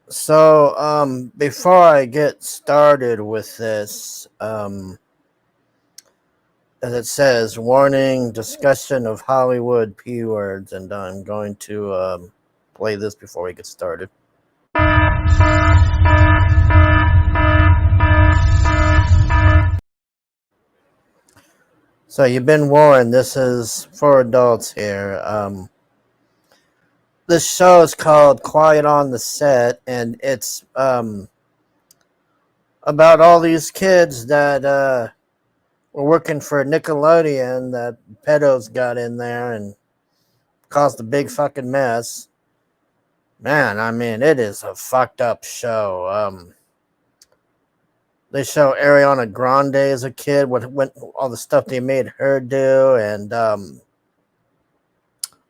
Before I get started with this, as it says, warning, discussion of Hollywood P words, and I'm going to play this before we get started. So you've been warned. This is for adults here. This show is called Quiet on the Set, and it's about all these kids that were working for Nickelodeon that pedos got in there and caused a big fucking mess. Man, I mean, it is a fucked up show. They show Ariana Grande as a kid, what all the stuff they made her do, and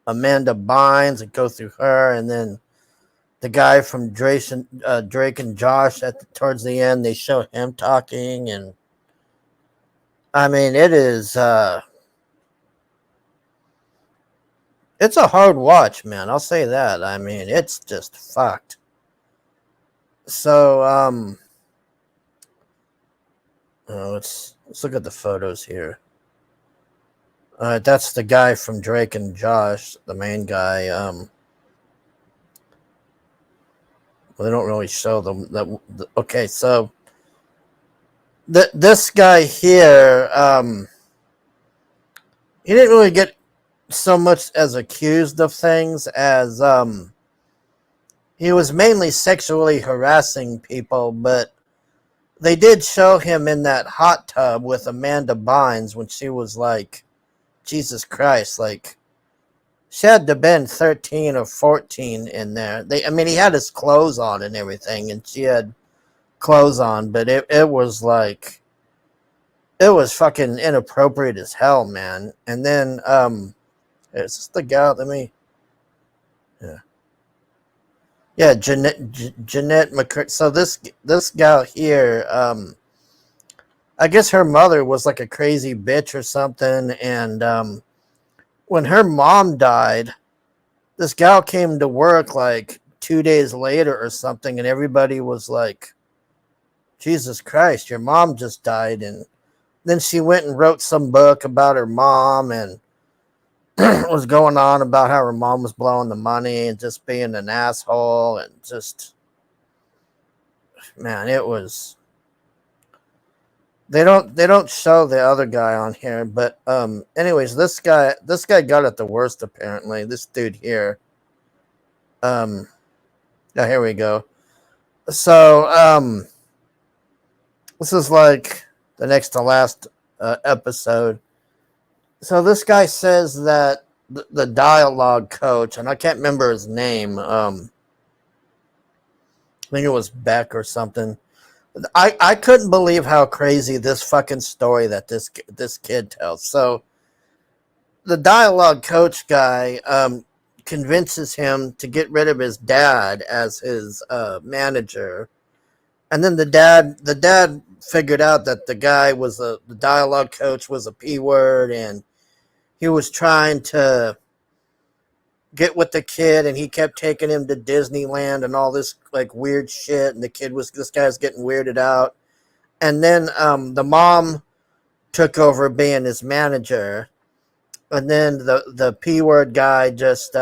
Amanda Bynes, and go through her, and then the guy from Drake and Josh towards the end, they show him talking, and I mean, it is. It's a hard watch, man. I'll say that. I mean, it's just fucked. So, let's look at the photos here. That's the guy from Drake and Josh, the main guy. They don't really show them. Okay, so this guy here, he didn't really get so much as accused of things as he was mainly sexually harassing people, but they did show him in that hot tub with Amanda Bynes when she was like, Jesus Christ, like she had to have been 13 or 14 in there. He had his clothes on and everything, and she had clothes on, but it was like, it was fucking inappropriate as hell, man. And then, is this the gal? Yeah, Jeanette McCurdy. So this gal here, I guess her mother was like a crazy bitch or something, and when her mom died, this gal came to work like 2 days later or something, and everybody was like, Jesus Christ, your mom just died. And then she went and wrote some book about her mom and was going on about how her mom was blowing the money and just being an asshole, and just, man, it was. They don't show the other guy on here, but anyways, this guy got it the worst apparently. This dude here. Yeah, here we go. So this is like the next to last episode. So this guy says that the dialogue coach, and I can't remember his name. I think it was Beck or something. I couldn't believe how crazy this fucking story that this kid tells. So the dialogue coach guy convinces him to get rid of his dad as his manager, and then the dad figured out that the guy was the dialogue coach was a P word, and he was trying to get with the kid, and he kept taking him to Disneyland and all this like weird shit, and this guy was getting weirded out. And then the mom took over being his manager, and then the P word guy just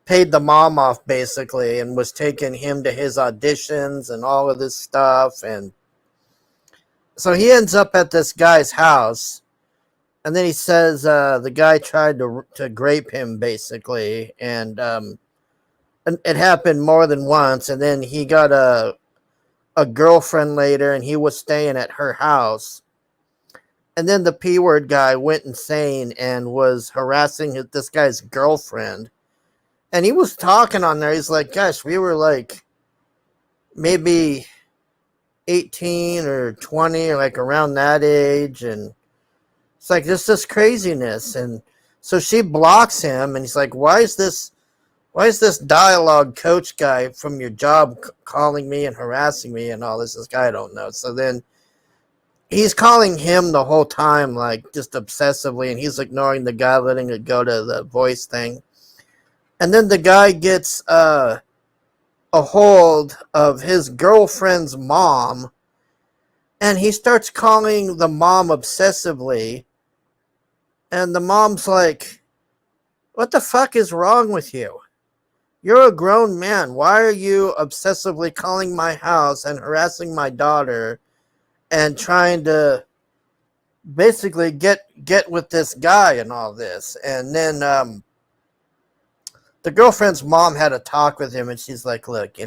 paid the mom off basically, and was taking him to his auditions and all of this stuff. And so he ends up at this guy's house. And then he says the guy tried to grape him, basically, and it happened more than once. And then he got a girlfriend later, and he was staying at her house. And then the P word guy went insane and was harassing this guy's girlfriend. And he was talking on there. He's like, gosh, we were like maybe 18 or 20, or like around that age, and it's like this craziness. And so she blocks him, and he's like, why is this dialogue coach guy from your job calling me and harassing me and all this guy I don't know. So then he's calling him the whole time, like just obsessively, and he's ignoring the guy, letting it go to the voice thing. And then the guy gets a hold of his girlfriend's mom, and he starts calling the mom obsessively, and the mom's like, what the fuck is wrong with you? You're a grown man. Why are you obsessively calling my house and harassing my daughter and trying to basically get with this guy and all this? And then the girlfriend's mom had a talk with him, and she's like, look,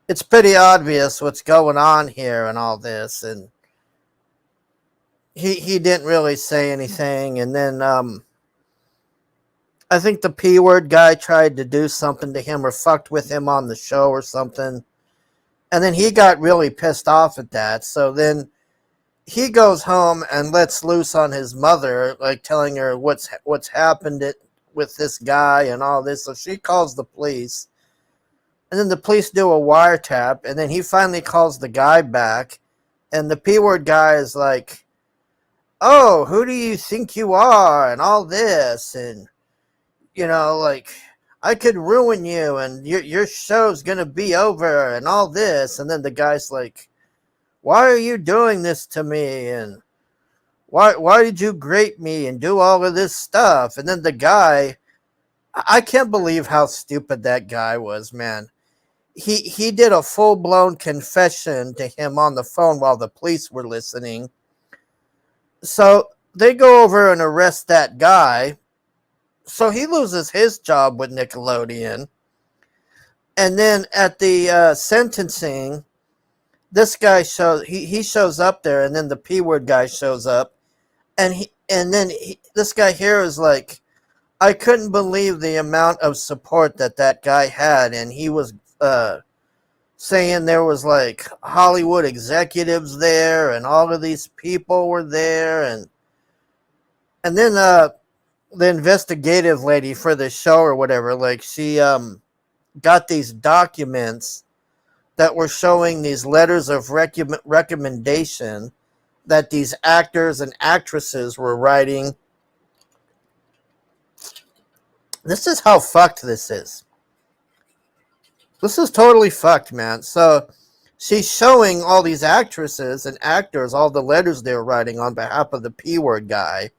it's pretty obvious what's going on here and all this. And he didn't really say anything. And then I think the P word guy tried to do something to him or fucked with him on the show or something. And then he got really pissed off at that. So then he goes home and lets loose on his mother, like telling her what's happened with this guy and all this. So she calls the police. And then the police do a wiretap. And then he finally calls the guy back. And the P word guy is like, oh, who do you think you are? And all this. And, like, I could ruin you and your show's going to be over and all this. And then the guy's like, why are you doing this to me? And why did you grape me and do all of this stuff? And then the guy, I can't believe how stupid that guy was, man. He did a full-blown confession to him on the phone while the police were listening. So they go over and arrest that guy. So he loses his job with Nickelodeon. And then at the sentencing, this guy he shows up there, and then the P word guy shows up, and this guy here is like, I couldn't believe the amount of support that guy had, and he was saying there was like Hollywood executives there, and all of these people were there, and then the investigative lady for the show or whatever, like, she got these documents that were showing these letters of recommendation that these actors and actresses were writing. This is how fucked this is. This is totally fucked, man. So she's showing all these actresses and actors all the letters they were writing on behalf of the P word guy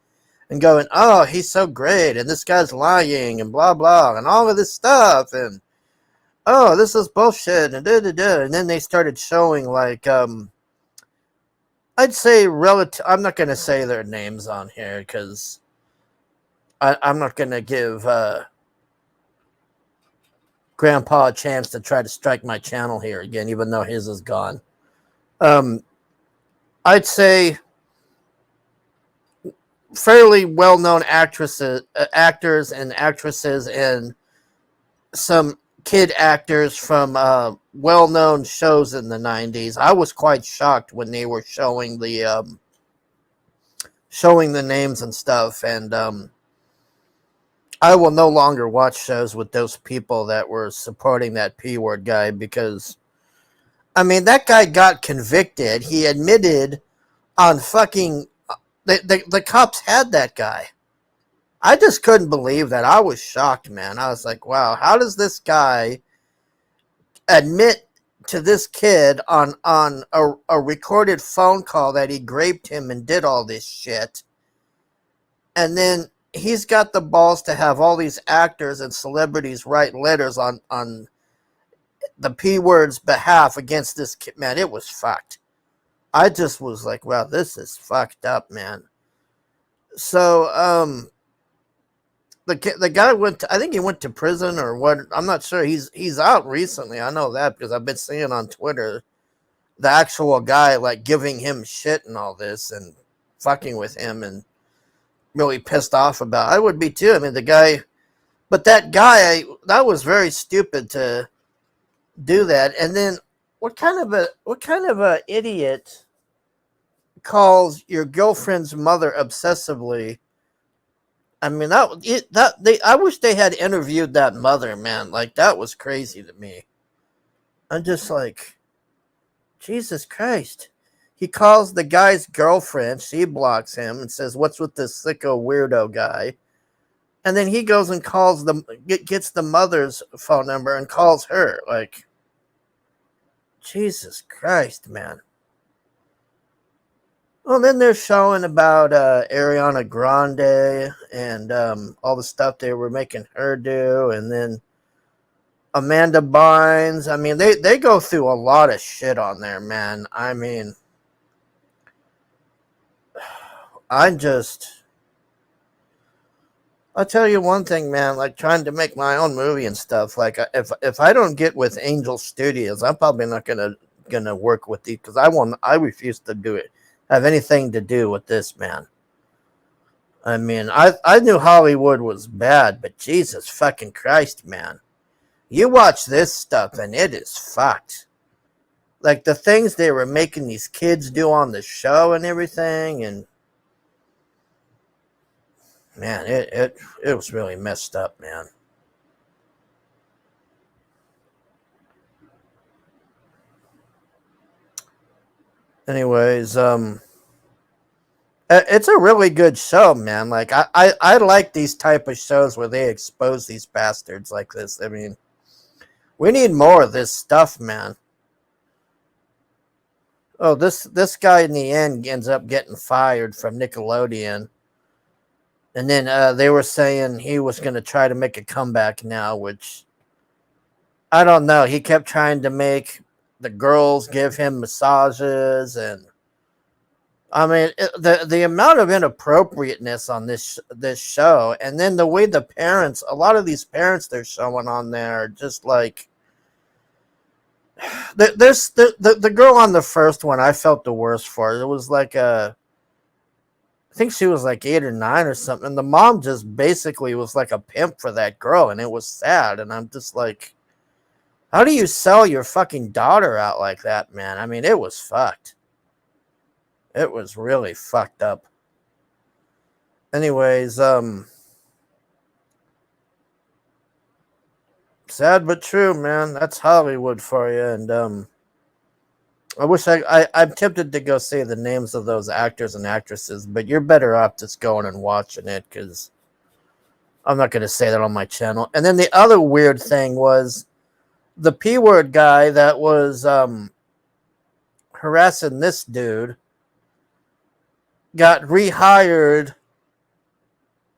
and going, oh, he's so great, and this guy's lying, and blah, blah, and all of this stuff, and oh, this is bullshit, and da-da-da. And then they started showing, like, I'd say I'm not going to say their names on here, because I'm not going to give Grandpa a chance to try to strike my channel here again, even though his is gone. I'd say fairly well-known actors and actresses, and some kid actors from well-known shows in the 90s. I was quite shocked when they were showing the names and stuff, and I will no longer watch shows with those people that were supporting that P word guy, because I mean, that guy got convicted. He admitted on fucking the cops had that guy. I just couldn't believe that. I was shocked, man. I was like, wow, how does this guy admit to this kid on a recorded phone call that he graped him and did all this shit? And then he's got the balls to have all these actors and celebrities write letters on the P word's behalf against this kid. Man, it was fucked. I just was like, wow, this is fucked up, man. So, the guy I think he went to prison or what. I'm not sure. He's out recently. I know that because I've been seeing on Twitter the actual guy, like, giving him shit and all this and fucking with him and really pissed off about it. I would be too. I mean, but that guy, that was very stupid to do that. And then what kind of a idiot calls your girlfriend's mother obsessively? I mean, I wish they had interviewed that mother, man. Like, that was crazy to me. I'm just like, Jesus Christ. He calls the guy's girlfriend. She blocks him and says, what's with this sicko weirdo guy? And then he goes and calls gets the mother's phone number and calls her. Like, Jesus Christ, man. Well, then they're showing about Ariana Grande and all the stuff they were making her do. And then Amanda Bynes. I mean, they go through a lot of shit on there, man. I mean, I'll tell you one thing, man. Like, trying to make my own movie and stuff. Like, if I don't get with Angel Studios, I'm probably not gonna work with these, because I refuse to do it. Have anything to do with this, man. I mean, I knew Hollywood was bad, but Jesus fucking Christ, man. You watch this stuff and it is fucked. Like, the things they were making these kids do on the show and everything, and man, it was really messed up, man. Anyways, it's a really good show, man. Like, I like these type of shows where they expose these bastards like this. I mean, we need more of this stuff, man. Oh, this guy in the end ends up getting fired from Nickelodeon. And then they were saying he was going to try to make a comeback now, which I don't know. He kept trying to make the girls give him massages, and I mean, the amount of inappropriateness on this show, and then the way the parents, a lot of these parents they're showing on there, just like, there's the girl on the first one, I felt the worst for. It was like I think she was like 8 or 9 or something. And the mom just basically was like a pimp for that girl, and it was sad. And I'm just like, how do you sell your fucking daughter out like that, man? I mean, it was fucked. It was really fucked up. Anyways, sad but true, man. That's Hollywood for you. And I wish I'm tempted to go say the names of those actors and actresses, but you're better off just going and watching it, because I'm not going to say that on my channel. And then the other weird thing was the P-word guy that was harassing this dude got rehired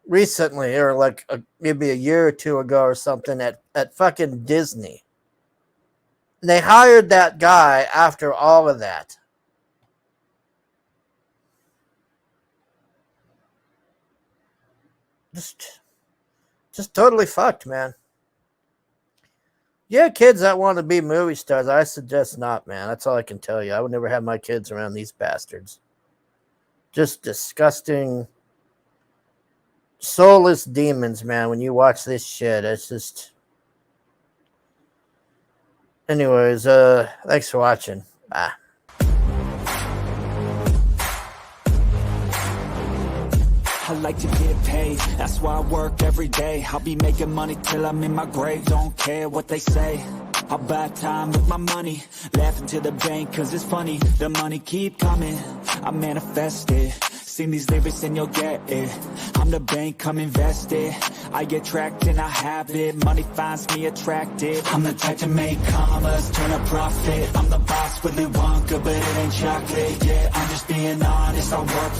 recently, or like maybe a year or two ago or something, at fucking Disney. They hired that guy after all of that. Just totally fucked, man. Yeah, kids that want to be movie stars, I suggest not, man. That's all I can tell you. I would never have my kids around these bastards. Just disgusting, soulless demons, man. When you watch this shit, it's just... Anyways, thanks for watching. Bye. I like to get paid, that's why I work every day. I'll be making money till I'm in my grave. Don't care what they say, I'll buy time with my money. Laughing to the bank cause it's funny. The money keep coming, I manifest it. Sing these lyrics and you'll get it. I'm the bank, come invest it. I get tracked and I have it. Money finds me attractive. I'm the type to make commas, turn a profit. I'm the boss, Willy Wonka, but it ain't chocolate. Yeah, I'm just being honest, I work for